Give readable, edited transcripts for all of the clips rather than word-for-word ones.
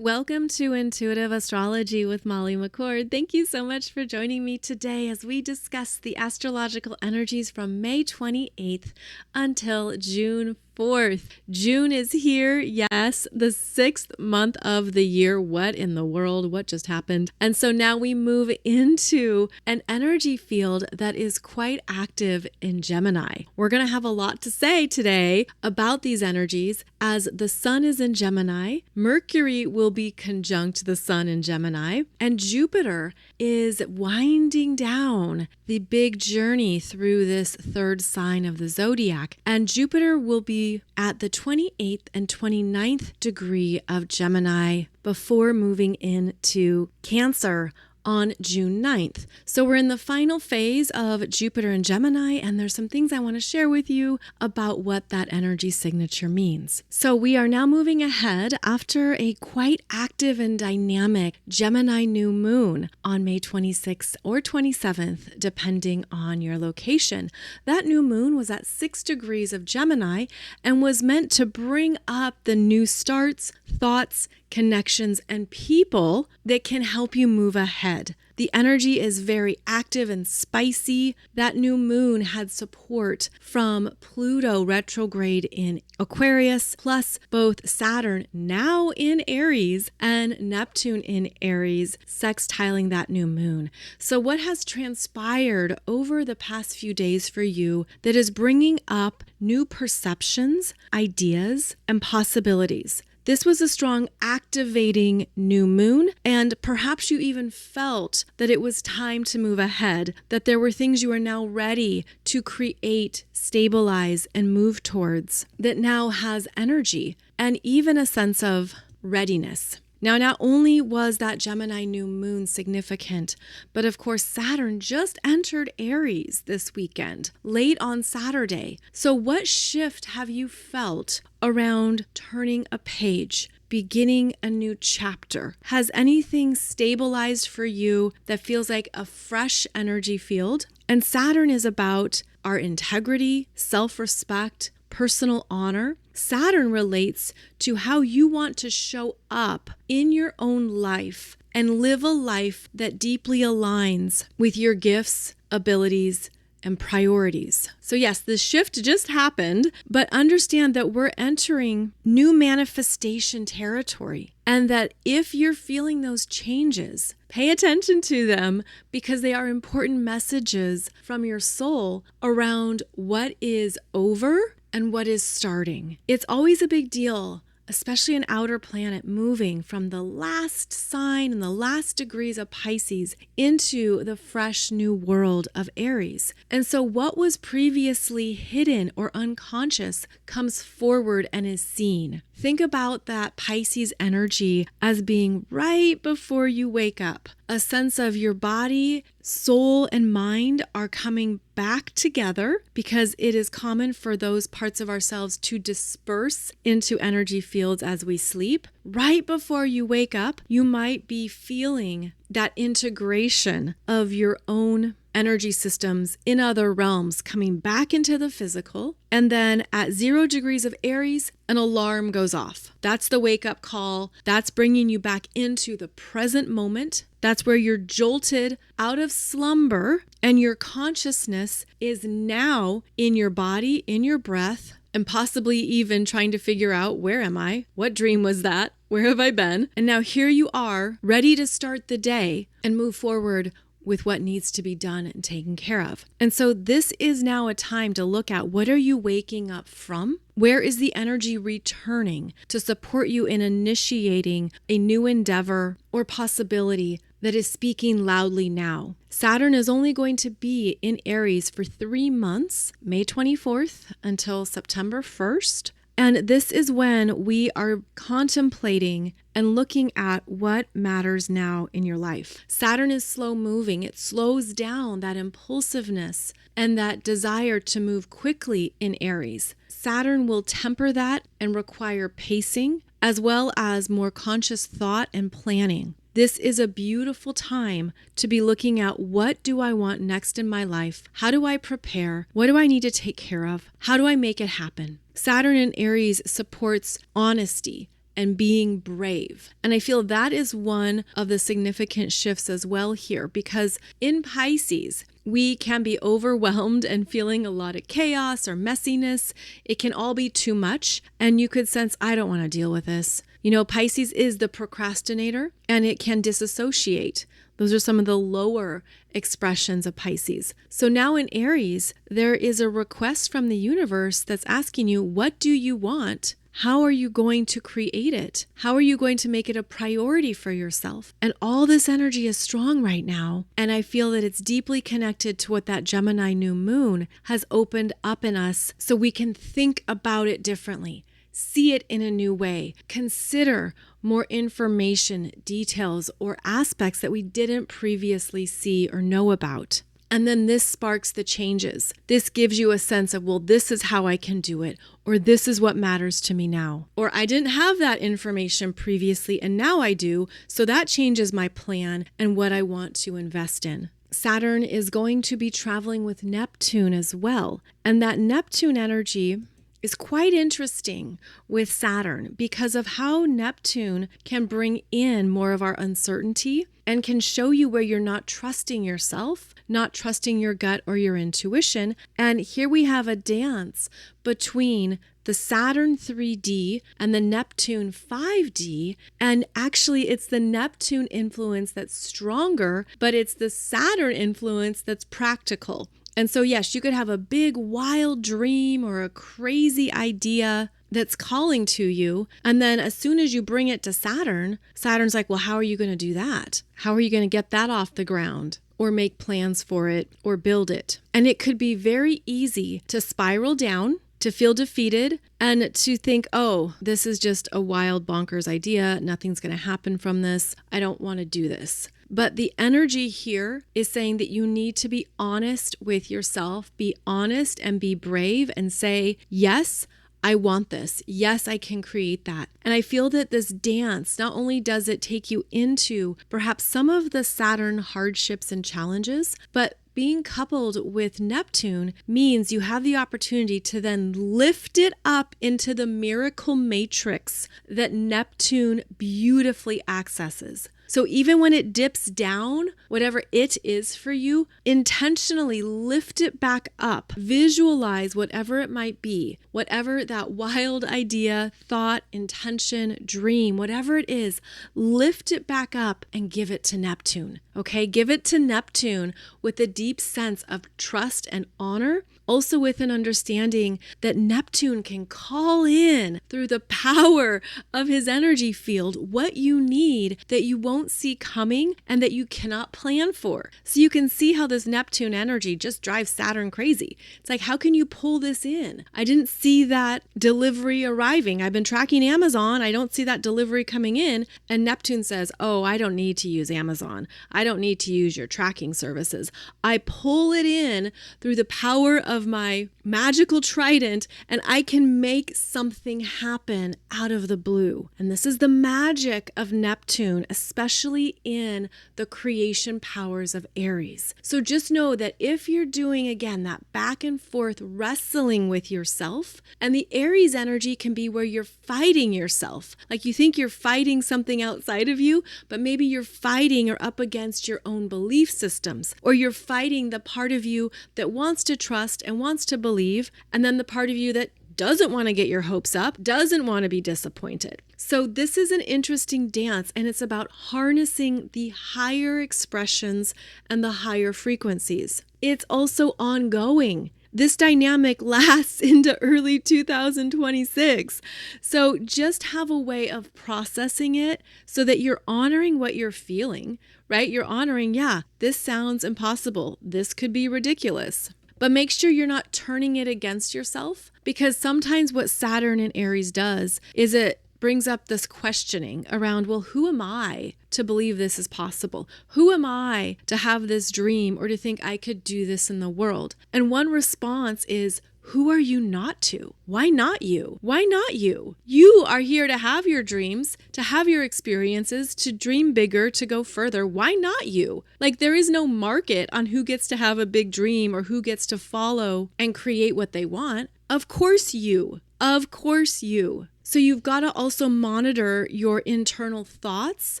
Welcome to Intuitive Astrology with Molly McCord. Thank you so much for joining me today as we discuss the astrological energies from May 28th until June 4th. June is here. Yes, the 6th month of the year. What in the world? What just happened? And so now we move into an energy field that is quite active in Gemini. We're going to have a lot to say today about these energies as the sun is in Gemini. Mercury will be conjunct the sun in Gemini, and Jupiter is winding down the big journey through this third sign of the zodiac. And Jupiter will be at the 28th and 29th degree of Gemini before moving into Cancer on June 9th. So we're in the final phase of Jupiter and Gemini, and there's some things I want to share with you about what that energy signature means. So we are now moving ahead after a quite active and dynamic Gemini new moon on May 26th or 27th, depending on your location. That new moon was at 6 degrees of Gemini and was meant to bring up the new starts, thoughts, connections, and people that can help you move ahead. The energy is very active and spicy. That new moon had support from Pluto retrograde in Aquarius, plus both Saturn now in Aries and Neptune in Aries, sextiling that new moon. So what has transpired over the past few days for you that is bringing up new perceptions, ideas, and possibilities? This was a strong activating new moon, and perhaps you even felt that it was time to move ahead, that there were things you are now ready to create, stabilize, and move towards that now has energy and even a sense of readiness. Now, not only was that Gemini new moon significant, but of course, Saturn just entered Aries this weekend, late on Saturday. So what shift have you felt around turning a page, beginning a new chapter? Has anything stabilized for you that feels like a fresh energy field? And Saturn is about our integrity, self-respect, personal honor. Saturn relates to how you want to show up in your own life and live a life that deeply aligns with your gifts, abilities, and priorities. So yes, this shift just happened, but understand that we're entering new manifestation territory, and that if you're feeling those changes, pay attention to them because they are important messages from your soul around what is over and what is starting. It's always a big deal, especially an outer planet moving from the last sign and the last degrees of Pisces into the fresh new world of Aries. And so what was previously hidden or unconscious comes forward and is seen. Think about that Pisces energy as being right before you wake up. A sense of your body, soul, and mind are coming back together because it is common for those parts of ourselves to disperse into energy fields as we sleep. Right before you wake up, you might be feeling that integration of your own energy systems in other realms coming back into the physical. And then at 0 degrees of Aries, an alarm goes off. That's the wake-up call. That's bringing you back into the present moment. That's where you're jolted out of slumber and your consciousness is now in your body, in your breath, and possibly even trying to figure out, where am I? What dream was that? Where have I been? And now here you are, ready to start the day and move forward with what needs to be done and taken care of. And so this is now a time to look at, what are you waking up from? Where is the energy returning to support you in initiating a new endeavor or possibility that is speaking loudly now? Saturn is only going to be in Aries for 3 months, May 24th until September 1st. And this is when we are contemplating and looking at what matters now in your life. Saturn is slow moving. It slows down that impulsiveness and that desire to move quickly in Aries. Saturn will temper that and require pacing as well as more conscious thought and planning. This is a beautiful time to be looking at, what do I want next in my life? How do I prepare? What do I need to take care of? How do I make it happen? Saturn in Aries supports honesty and being brave. And I feel that is one of the significant shifts as well here, because in Pisces, we can be overwhelmed and feeling a lot of chaos or messiness. It can all be too much, and you could sense, I don't want to deal with this. You know, Pisces is the procrastinator, and it can disassociate. Those are some of the lower expressions of Pisces. So now in Aries, there is a request from the universe that's asking you, what do you want? How are you going to create it? How are you going to make it a priority for yourself? And all this energy is strong right now. And I feel that it's deeply connected to what that Gemini new moon has opened up in us, so we can think about it differently, see it in a new way, consider more information, details, or aspects that we didn't previously see or know about. And then this sparks the changes. This gives you a sense of, well, this is how I can do it, or this is what matters to me now. Or I didn't have that information previously and now I do, so that changes my plan and what I want to invest in. Saturn is going to be traveling with Neptune as well. And that Neptune energy is quite interesting with Saturn because of how Neptune can bring in more of our uncertainty and can show you where you're not trusting yourself, not trusting your gut or your intuition. And here we have a dance between the Saturn 3D and the Neptune 5D. And actually, it's the Neptune influence that's stronger, but it's the Saturn influence that's practical. And so, yes, you could have a big wild dream or a crazy idea that's calling to you. And then as soon as you bring it to Saturn, Saturn's like, well, how are you going to do that? How are you going to get that off the ground or make plans for it or build it? And it could be very easy to spiral down, to feel defeated, and to think, oh, this is just a wild, bonkers idea. Nothing's going to happen from this. I don't want to do this. But the energy here is saying that you need to be honest with yourself, be honest and be brave and say, yes, I want this. Yes, I can create that. And I feel that this dance, not only does it take you into perhaps some of the Saturn hardships and challenges, but being coupled with Neptune means you have the opportunity to then lift it up into the miracle matrix that Neptune beautifully accesses. So even when it dips down, whatever it is for you, intentionally lift it back up. Visualize whatever it might be, whatever that wild idea, thought, intention, dream, whatever it is, lift it back up and give it to Neptune. Okay, give it to Neptune with a deep sense of trust and honor, also with an understanding that Neptune can call in through the power of his energy field what you need that you won't see coming and that you cannot plan for. So you can see how this Neptune energy just drives Saturn crazy. It's like, how can you pull this in? I didn't see that delivery arriving. I've been tracking Amazon. I don't see that delivery coming in. And Neptune says, oh, I don't need to use Amazon. I don't need to use your tracking services. I pull it in through the power of my magical trident, and I can make something happen out of the blue. And this is the magic of Neptune, especially in the creation powers of Aries. So just know that if you're doing, again, that back and forth wrestling with yourself, and the Aries energy can be where you're fighting yourself. Like you think you're fighting something outside of you, but maybe you're fighting or up against your own belief systems, or you're fighting the part of you that wants to trust and wants to believe, and then the part of you that doesn't want to get your hopes up, doesn't want to be disappointed. So this is an interesting dance, and it's about harnessing the higher expressions and the higher frequencies. It's also ongoing. This dynamic lasts into early 2026. So just have a way of processing it so that you're honoring what you're feeling, right? You're honoring, yeah, this sounds impossible. This could be ridiculous. But make sure you're not turning it against yourself, because sometimes what Saturn in Aries does is it brings up this questioning around, well, who am I to believe this is possible? Who am I to have this dream or to think I could do this in the world? And one response is, who are you not to? Why not you? Why not you? You are here to have your dreams, to have your experiences, to dream bigger, to go further. Why not you? Like, there is no market on who gets to have a big dream or who gets to follow and create what they want. Of course you. Of course you. So you've got to also monitor your internal thoughts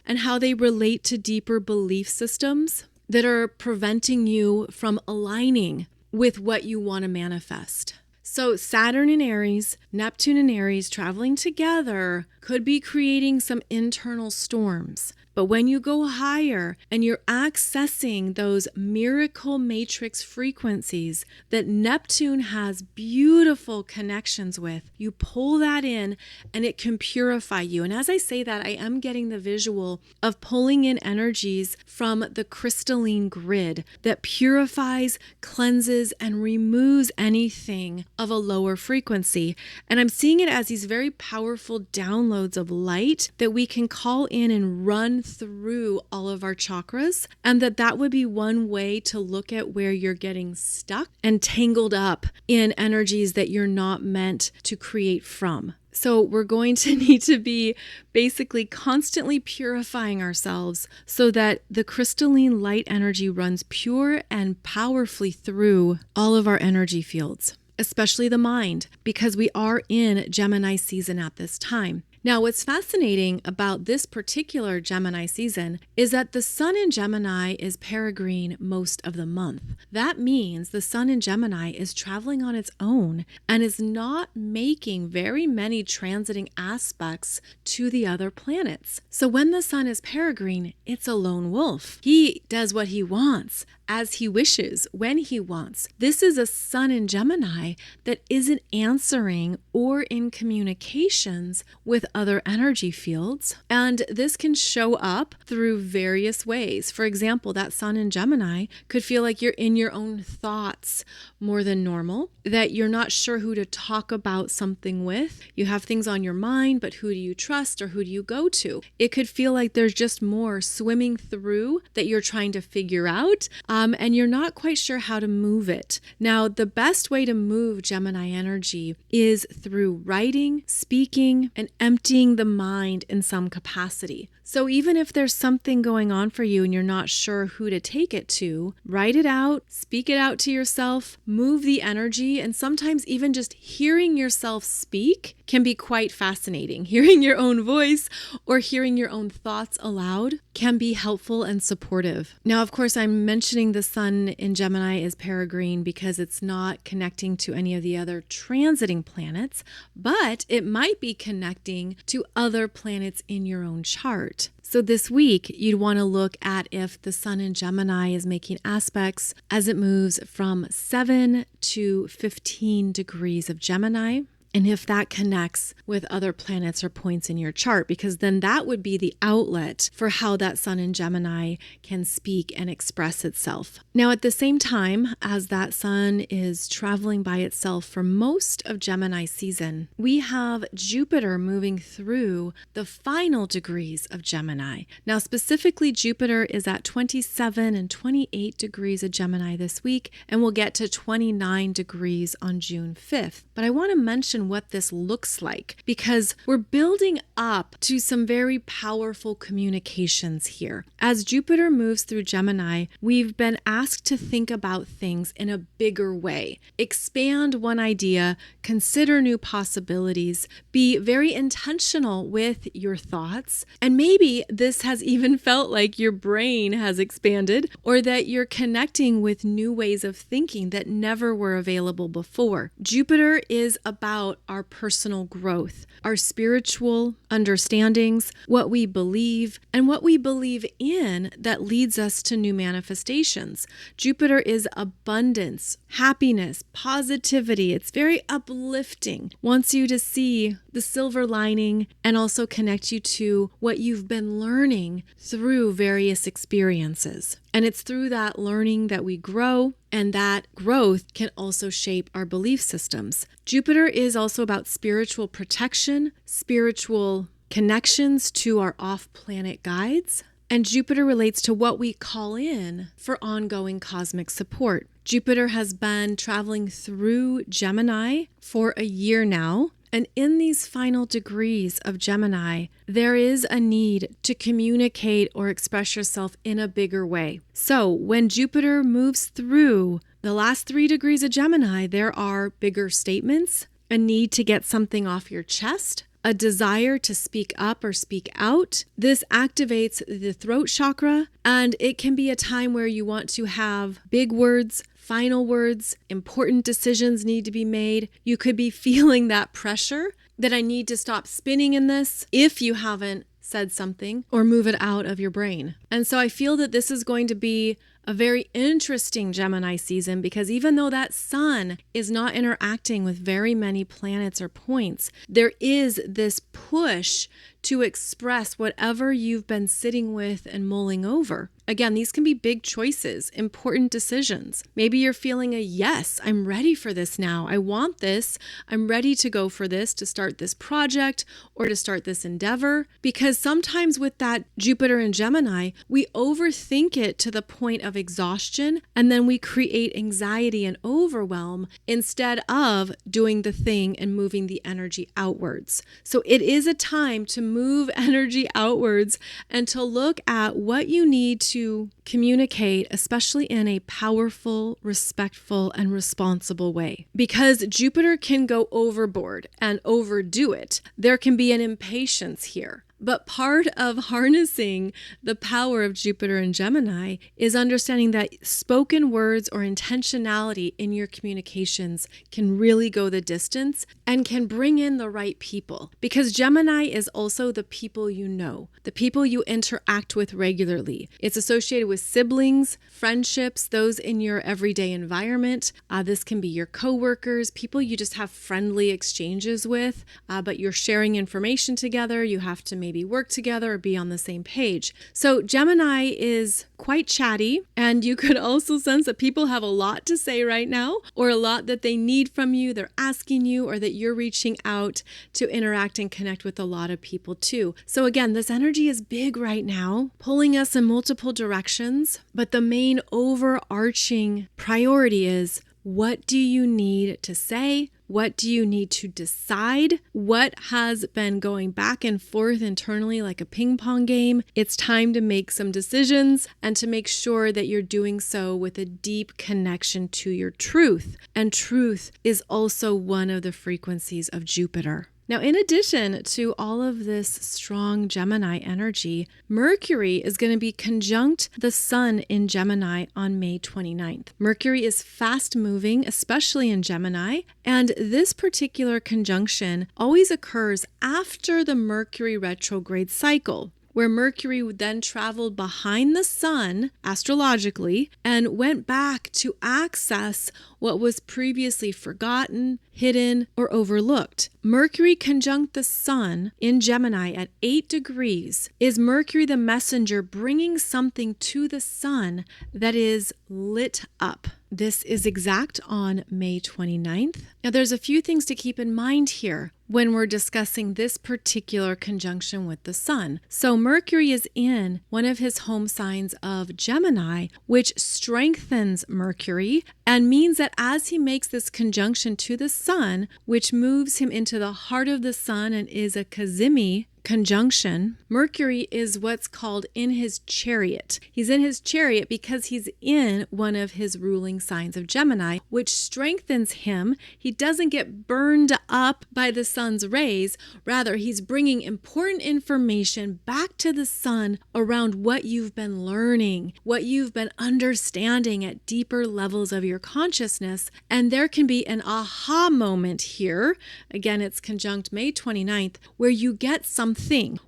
and how they relate to deeper belief systems that are preventing you from aligning with what you want to manifest. So Saturn in Aries, Neptune in Aries traveling together could be creating some internal storms. But when you go higher and you're accessing those miracle matrix frequencies that Neptune has beautiful connections with, you pull that in and it can purify you. And as I say that, I am getting the visual of pulling in energies from the crystalline grid that purifies, cleanses, and removes anything of a lower frequency. And I'm seeing it as these very powerful downloads of light that we can call in and run through all of our chakras, and that would be one way to look at where you're getting stuck and tangled up in energies that you're not meant to create from. So we're going to need to be basically constantly purifying ourselves so that the crystalline light energy runs pure and powerfully through all of our energy fields, especially the mind, because we are in Gemini season at this time. Now, what's fascinating about this particular Gemini season is that the sun in Gemini is peregrine most of the month. That means the sun in Gemini is traveling on its own and is not making very many transiting aspects to the other planets. So when the sun is peregrine, it's a lone wolf. He does what he wants, as he wishes, when he wants. This is a sun in Gemini that isn't answering or in communications with other energy fields. And this can show up through various ways. For example, that sun in Gemini could feel like you're in your own thoughts more than normal, that you're not sure who to talk about something with. You have things on your mind, but who do you trust or who do you go to? It could feel like there's just more swimming through that you're trying to figure out, and you're not quite sure how to move it. Now, the best way to move Gemini energy is through writing, speaking, and emptying the mind in some capacity. So even if there's something going on for you and you're not sure who to take it to, write it out, speak it out to yourself, move the energy, and sometimes even just hearing yourself speak can be quite fascinating. Hearing your own voice or hearing your own thoughts aloud can be helpful and supportive. Now, of course, I'm mentioning the sun in Gemini is peregrine because it's not connecting to any of the other transiting planets, but it might be connecting to other planets in your own chart. So this week, you'd want to look at if the sun in Gemini is making aspects as it moves from 7 to 15 degrees of Gemini, and if that connects with other planets or points in your chart, because then that would be the outlet for how that sun in Gemini can speak and express itself. Now, at the same time as that sun is traveling by itself for most of Gemini season, we have Jupiter moving through the final degrees of Gemini. Now, specifically, Jupiter is at 27 and 28 degrees of Gemini this week, and we'll get to 29 degrees on June 5th. But I want to mention what this looks like because we're building up to some very powerful communications here. As Jupiter moves through Gemini, we've been asked to think about things in a bigger way. Expand one idea, consider new possibilities, be very intentional with your thoughts, and maybe this has even felt like your brain has expanded or that you're connecting with new ways of thinking that never were available before. Jupiter is about our personal growth, our spiritual understandings, what we believe, and what we believe in that leads us to new manifestations. Jupiter is abundance, happiness, positivity. It's very uplifting. Wants you to see the silver lining and also connect you to what you've been learning through various experiences. And it's through that learning that we grow, and that growth can also shape our belief systems. Jupiter is also about spiritual protection, spiritual connections to our off-planet guides, and Jupiter relates to what we call in for ongoing cosmic support. Jupiter has been traveling through Gemini for a year now. And in these final degrees of Gemini, there is a need to communicate or express yourself in a bigger way. So when Jupiter moves through the last 3 degrees of Gemini, there are bigger statements, a need to get something off your chest, a desire to speak up or speak out. This activates the throat chakra, and it can be a time where you want to have big words, final words, important decisions need to be made. You could be feeling that pressure that I need to stop spinning in this if you haven't said something or move it out of your brain. And so I feel that this is going to be a very interesting Gemini season, because even though that sun is not interacting with very many planets or points, there is this push to express whatever you've been sitting with and mulling over. Again, these can be big choices, important decisions. Maybe you're feeling a yes, I'm ready for this now. I want this. I'm ready to go for this, to start this project or to start this endeavor. Because sometimes with that Jupiter and Gemini, we overthink it to the point of exhaustion, and then we create anxiety and overwhelm instead of doing the thing and moving the energy outwards. So it is a time to move energy outwards and to look at what you need to communicate, especially in a powerful, respectful, and responsible way. Because Jupiter can go overboard and overdo it. There can be an impatience here. But part of harnessing the power of Jupiter and Gemini is understanding that spoken words or intentionality in your communications can really go the distance and can bring in the right people. Because Gemini is also the people you know, the people you interact with regularly. It's associated with siblings, friendships, those in your everyday environment. This can be your coworkers, people you just have friendly exchanges with, but you're sharing information together. You have to maybe work together or be on the same page. So Gemini is quite chatty, and you could also sense that people have a lot to say right now, or a lot that they need from you, they're asking you, or that you're reaching out to interact and connect with a lot of people too. So again, this energy is big right now, pulling us in multiple directions, but the main overarching priority is, what do you need to say? What do you need to decide? What has been going back and forth internally like a ping pong game? It's time to make some decisions and to make sure that you're doing so with a deep connection to your truth. And truth is also one of the frequencies of Jupiter. Now, in addition to all of this strong Gemini energy, Mercury is going to be conjunct the Sun in Gemini on May 29th. Mercury is fast moving, especially in Gemini, and this particular conjunction always occurs after the Mercury retrograde cycle, where Mercury then traveled behind the Sun astrologically and went back to access what was previously forgotten, hidden, or overlooked. Mercury conjunct the Sun in Gemini at 8 degrees is Mercury the messenger bringing something to the Sun that is lit up. This is exact on May 29th. Now, there's a few things to keep in mind here when we're discussing this particular conjunction with the Sun. So Mercury is in one of his home signs of Gemini, which strengthens Mercury and means that as he makes this conjunction to the Sun, which moves him into the heart of the Sun and is a cazimi conjunction, Mercury is what's called in his chariot. He's in his chariot because he's in one of his ruling signs of Gemini, which strengthens him. He doesn't get burned up by the sun's rays. Rather, he's bringing important information back to the Sun around what you've been learning, what you've been understanding at deeper levels of your consciousness. And there can be an aha moment here. Again, it's conjunct May 29th, where you get something,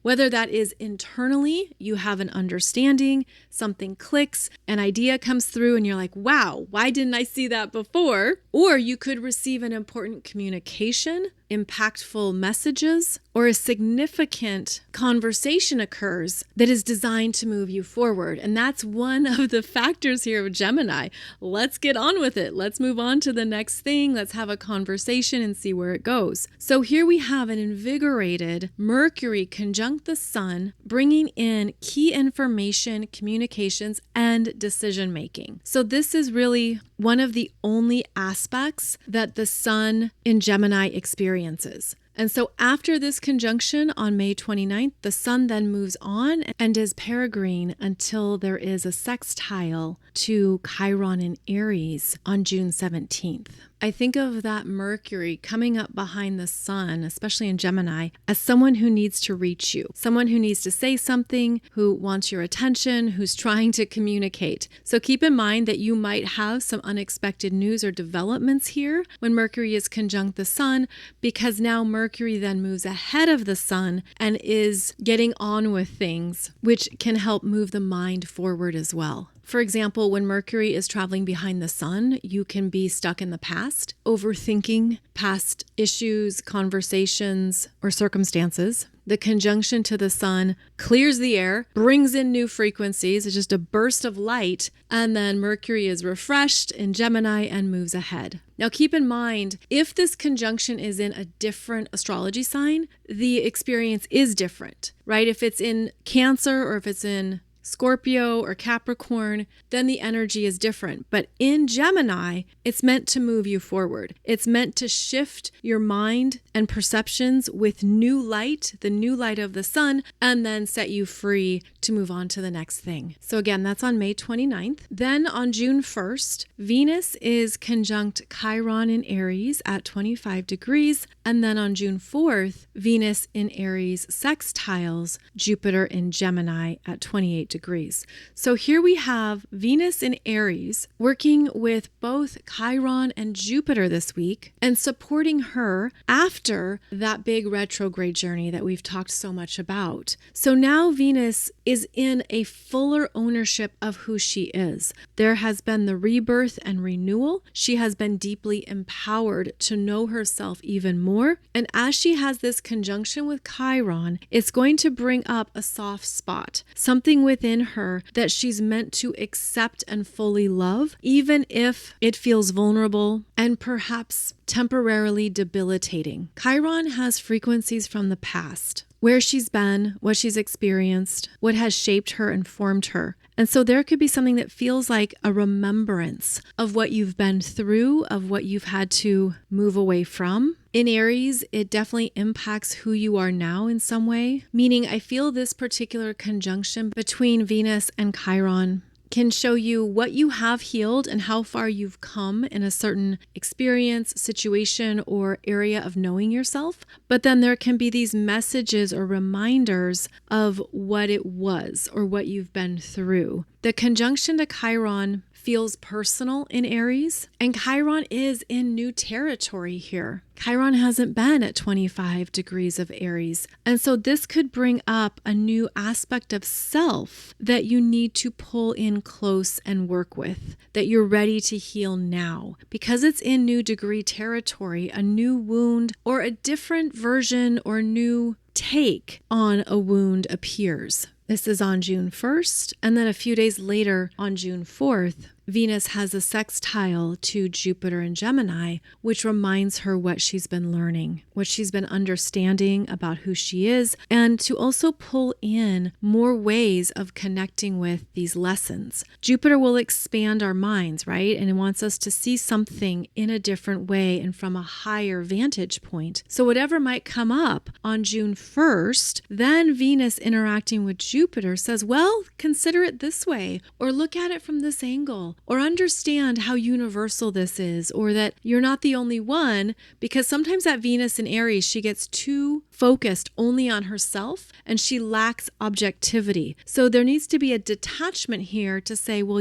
whether that is internally, you have an understanding, something clicks, an idea comes through and you're like, wow, why didn't I see that before? Or you could receive an important communication, impactful messages, or a significant conversation occurs that is designed to move you forward. And that's one of the factors here of Gemini. Let's get on with it. Let's move on to the next thing. Let's have a conversation and see where it goes. So here we have an invigorated Mercury conjunct the Sun, bringing in key information, communications, and decision making. So this is really one of the only aspects that the Sun in Gemini experiences. And so after this conjunction on May 29th, the Sun then moves on and is peregrine until there is a sextile to Chiron in Aries on June 17th. I think of that Mercury coming up behind the sun, especially in Gemini, as someone who needs to reach you, someone who needs to say something, who wants your attention, who's trying to communicate. So keep in mind that you might have some unexpected news or developments here when Mercury is conjunct the sun, because now Mercury then moves ahead of the sun and is getting on with things, which can help move the mind forward as well. For example, when Mercury is traveling behind the sun, you can be stuck in the past, overthinking past issues, conversations, or circumstances. The conjunction to the sun clears the air, brings in new frequencies. It's just a burst of light. And then Mercury is refreshed in Gemini and moves ahead. Now, keep in mind, if this conjunction is in a different astrology sign, the experience is different, right? If it's in Cancer or if it's in Scorpio or Capricorn, then the energy is different. But in Gemini, it's meant to move you forward. It's meant to shift your mind and perceptions with new light, the new light of the sun, and then set you free to move on to the next thing. So again, that's on May 29th. Then on June 1st, Venus is conjunct Chiron in Aries at 25 degrees. And then on June 4th, Venus in Aries sextiles Jupiter in Gemini at 28 degrees. So here we have Venus in Aries working with both Chiron and Jupiter this week and supporting her after that big retrograde journey that we've talked so much about. So now Venus is in a fuller ownership of who she is. There has been the rebirth and renewal. She has been deeply empowered to know herself even more. And as she has this conjunction with Chiron, it's going to bring up a soft spot, something within her that she's meant to accept and fully love, even if it feels vulnerable and perhaps temporarily debilitating. Chiron has frequencies from the past, where she's been, what she's experienced, what has shaped her and formed her. And so there could be something that feels like a remembrance of what you've been through, of what you've had to move away from. In Aries, it definitely impacts who you are now in some way, meaning I feel this particular conjunction between Venus and Chiron can show you what you have healed and how far you've come in a certain experience, situation, or area of knowing yourself. But then there can be these messages or reminders of what it was or what you've been through. The conjunction to Chiron feels personal in Aries, and Chiron is in new territory here. Chiron hasn't been at 25 degrees of Aries, and so this could bring up a new aspect of self that you need to pull in close and work with, that you're ready to heal now. Because it's in new degree territory, a new wound or a different version or new take on a wound appears. This is on June 1st, and then a few days later on June 4th, Venus has a sextile to Jupiter in Gemini, which reminds her what she's been learning, what she's been understanding about who she is, and to also pull in more ways of connecting with these lessons. Jupiter will expand our minds, right? And it wants us to see something in a different way and from a higher vantage point. So whatever might come up on June 1st, then Venus interacting with Jupiter says, well, consider it this way, or look at it from this angle, or understand how universal this is, or that you're not the only one, because sometimes that Venus in Aries, she gets too focused only on herself and she lacks objectivity. So there needs to be a detachment here to say, well,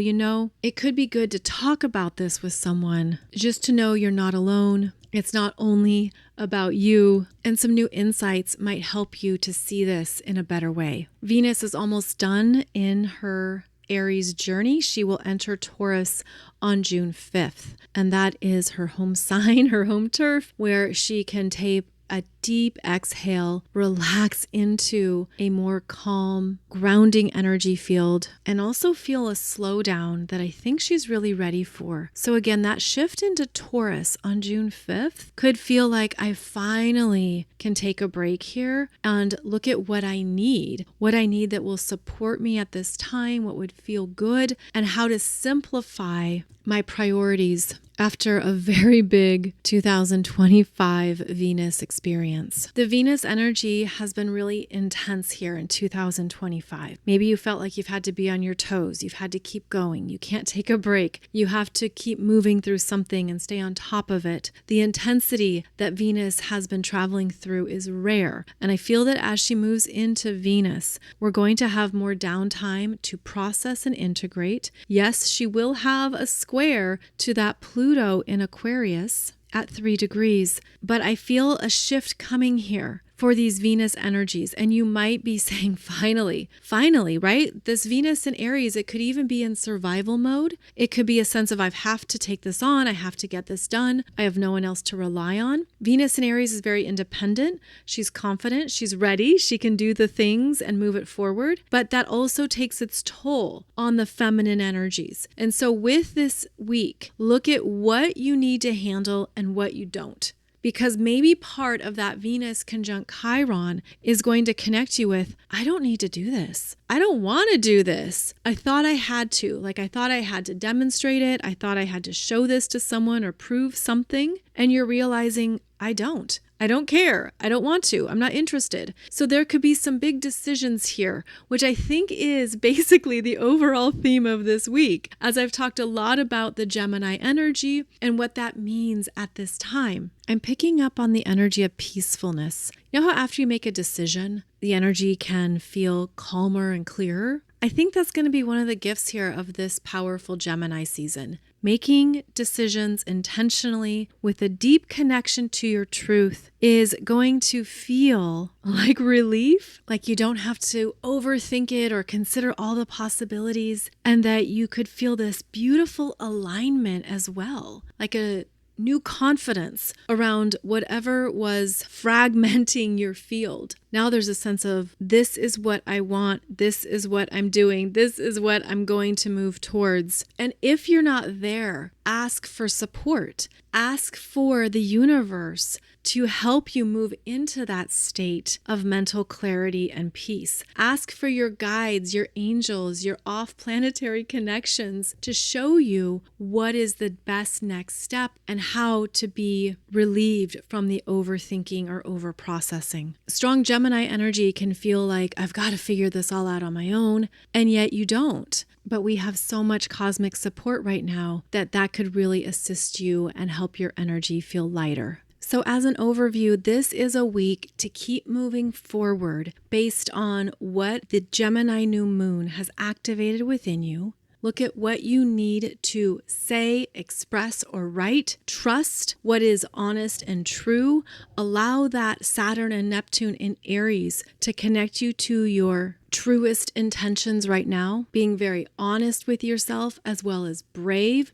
it could be good to talk about this with someone, just to know you're not alone. It's not only about you, and some new insights might help you to see this in a better way. Venus is almost done in her Aries journey. She will enter Taurus on June 5th, and that is her home sign, her home turf, where she can take a deep exhale, relax into a more calm, grounding energy field, and also feel a slowdown that I think she's really ready for. So again, that shift into Taurus on June 5th could feel like I finally can take a break here and look at what I need that will support me at this time, what would feel good, and how to simplify my priorities after a very big 2025 Venus experience. experience. The Venus energy has been really intense here in 2025. Maybe you felt like you've had to be on your toes. You've had to keep going. You can't take a break. You have to keep moving through something and stay on top of it. The intensity that Venus has been traveling through is rare. And I feel that as she moves into Venus, we're going to have more downtime to process and integrate. Yes, she will have a square to that Pluto in Aquarius at 3 degrees, but I feel a shift coming here for these Venus energies. And you might be saying, finally, right? This Venus in Aries, it could even be in survival mode. It could be a sense of I have to take this on. I have to get this done. I have no one else to rely on. Venus in Aries is very independent. She's confident. She's ready. She can do the things and move it forward. But that also takes its toll on the feminine energies. And so with this week, look at what you need to handle and what you don't. Because maybe part of that Venus conjunct Chiron is going to connect you with, I don't need to do this. I don't want to do this. I thought I had to. I thought I had to demonstrate it. I thought I had to show this to someone or prove something. And you're realizing, I don't. I don't care. I don't want to. I'm not interested. So there could be some big decisions here, which I think is basically the overall theme of this week, as I've talked a lot about the Gemini energy and what that means at this time. I'm picking up on the energy of peacefulness. You know how after you make a decision, the energy can feel calmer and clearer? I think that's going to be one of the gifts here of this powerful Gemini season. Making decisions intentionally with a deep connection to your truth is going to feel like relief, like you don't have to overthink it or consider all the possibilities, and that you could feel this beautiful alignment as well, like a new confidence around whatever was fragmenting your field. Now there's a sense of, this is what I want, this is what I'm doing, this is what I'm going to move towards. And if you're not there, ask for support. Ask for the universe to help you move into that state of mental clarity and peace. Ask for your guides, your angels, your off-planetary connections to show you what is the best next step and how to be relieved from the overthinking or overprocessing. Strong Gemini energy can feel like, I've got to figure this all out on my own, and yet you don't. But we have so much cosmic support right now that could really assist you and help your energy feel lighter. So as an overview, this is a week to keep moving forward based on what the Gemini new moon has activated within you. Look at what you need to say, express, or write. Trust what is honest and true. Allow that Saturn and Neptune in Aries to connect you to your truest intentions right now, being very honest with yourself as well as brave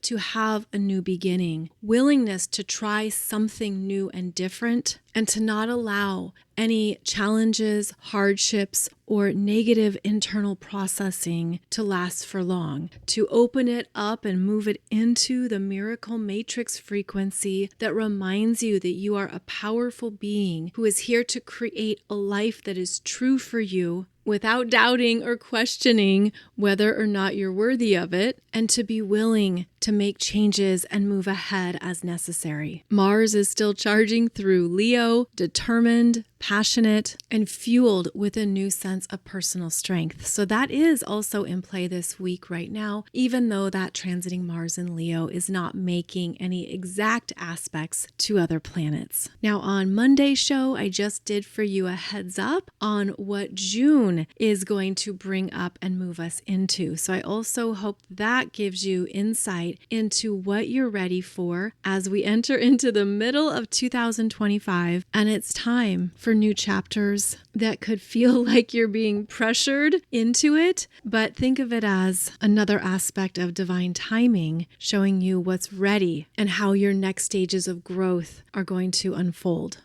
to have a new beginning, willingness to try something new and different, and to not allow any challenges, hardships, or negative internal processing to last for long, to open it up and move it into the miracle matrix frequency that reminds you that you are a powerful being who is here to create a life that is true for you without doubting or questioning whether or not you're worthy of it, and to be willing to make changes and move ahead as necessary. Mars is still charging through Leo, determined, passionate, and fueled with a new sense of personal strength. So that is also in play this week right now, even though that transiting Mars in Leo is not making any exact aspects to other planets. Now on Monday's show, I just did for you a heads up on what June is going to bring up and move us into. So I also hope that gives you insight into what you're ready for as we enter into the middle of 2025, and it's time for new chapters that could feel like you're being pressured into it, but think of it as another aspect of divine timing, showing you what's ready and how your next stages of growth are going to unfold.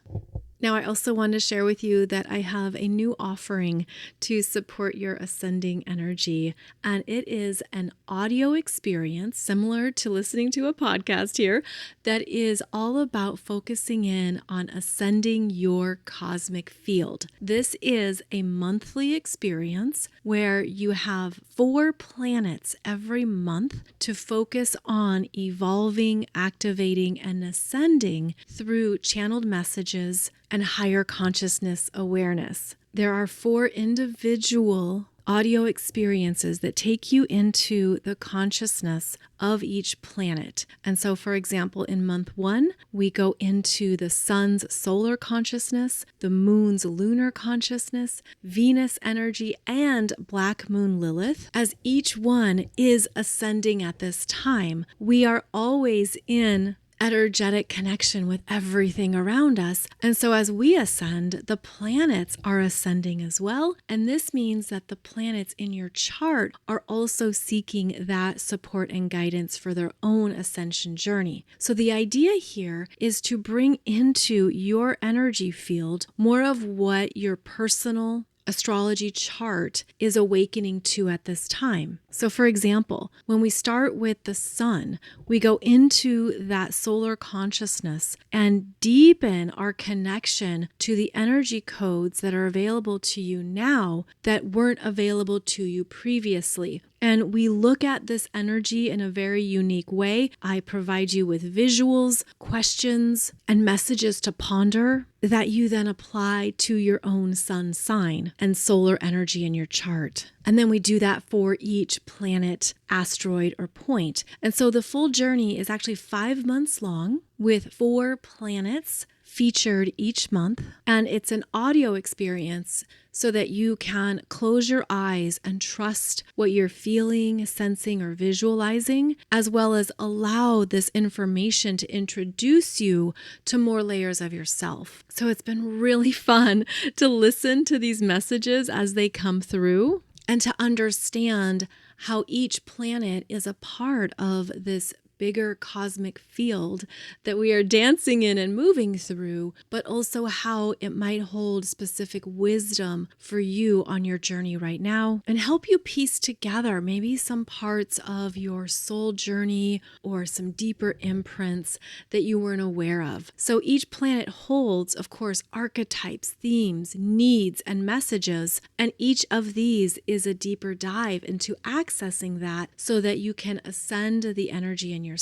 Now, I also want to share with you that I have a new offering to support your ascending energy, and it is an audio experience similar to listening to a podcast here that is all about focusing in on ascending your cosmic field. This is a monthly experience where you have 4 planets every month to focus on evolving, activating, and ascending through channeled messages and higher consciousness awareness. There are 4 individual audio experiences that take you into the consciousness of each planet. And so, for example, in month 1, we go into the sun's solar consciousness, the moon's lunar consciousness, Venus energy, and black moon Lilith. As each one is ascending at this time, we are always in energetic connection with everything around us. And so as we ascend, the planets are ascending as well. And this means that the planets in your chart are also seeking that support and guidance for their own ascension journey. So the idea here is to bring into your energy field more of what your personal astrology chart is awakening to at this time. So for example, when we start with the sun, we go into that solar consciousness and deepen our connection to the energy codes that are available to you now that weren't available to you previously. And we look at this energy in a very unique way. I provide you with visuals, questions, and messages to ponder that you then apply to your own sun sign and solar energy in your chart. And then we do that for each planet, asteroid, or point. And so the full journey is actually 5 months long with 4 planets featured each month. And it's an audio experience so that you can close your eyes and trust what you're feeling, sensing, or visualizing, as well as allow this information to introduce you to more layers of yourself. So it's been really fun to listen to these messages as they come through and to understand how each planet is a part of this bigger cosmic field that we are dancing in and moving through, but also how it might hold specific wisdom for you on your journey right now and help you piece together maybe some parts of your soul journey or some deeper imprints that you weren't aware of. So each planet holds, of course, archetypes, themes, needs, and messages, and each of these is a deeper dive into accessing that so that you can ascend the energy in yourself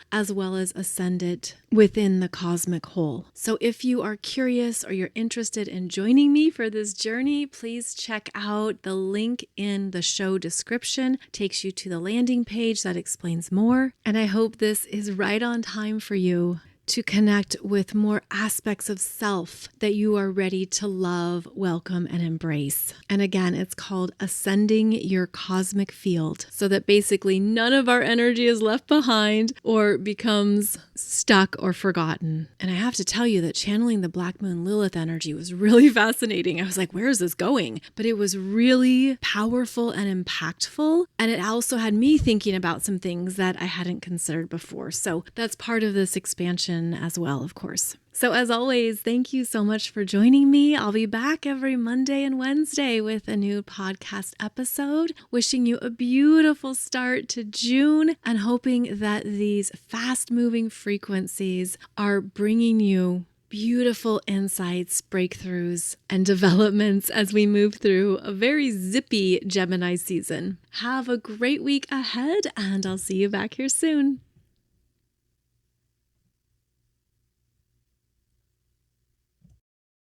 as well as ascend it within the cosmic whole. So if you are curious or you're interested in joining me for this journey, please check out the link in the show description. It takes you to the landing page that explains more. And I hope this is right on time for you to connect with more aspects of self that you are ready to love, welcome, and embrace. And again, it's called Ascending Your Cosmic Field, so that basically none of our energy is left behind or becomes stuck or forgotten. And I have to tell you that channeling the Black Moon Lilith energy was really fascinating. I was like, where is this going? But it was really powerful and impactful. And it also had me thinking about some things that I hadn't considered before. So that's part of this expansion as well, of course. So as always, thank you so much for joining me. I'll be back every Monday and Wednesday with a new podcast episode. Wishing you a beautiful start to June and hoping that these fast-moving frequencies are bringing you beautiful insights, breakthroughs, and developments as we move through a very zippy Gemini season. Have a great week ahead, and I'll see you back here soon.